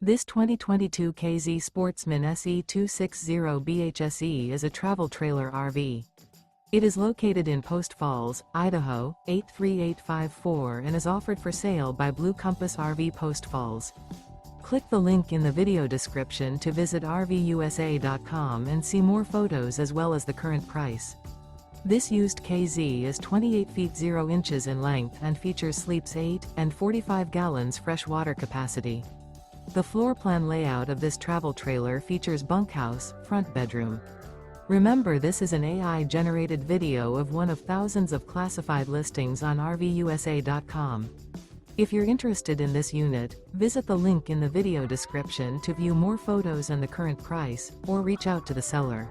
This 2022 K-Z Sportsmen SE 260 BHSE is a travel trailer RV. It is located in Post Falls, Idaho, 83854 and is offered for sale by Blue Compass RV Post Falls. Click the link in the video description to visit RVUSA.com and see more photos as well as the current price. This used KZ is 28 feet 0 inches in length and features sleeps 8 and 45 gallons fresh water capacity. The floor plan layout of this travel trailer features bunkhouse, front bedroom. Remember, this is an AI-generated video of one of thousands of classified listings on RVUSA.com. If you're interested in this unit, visit the link in the video description to view more photos and the current price, or reach out to the seller.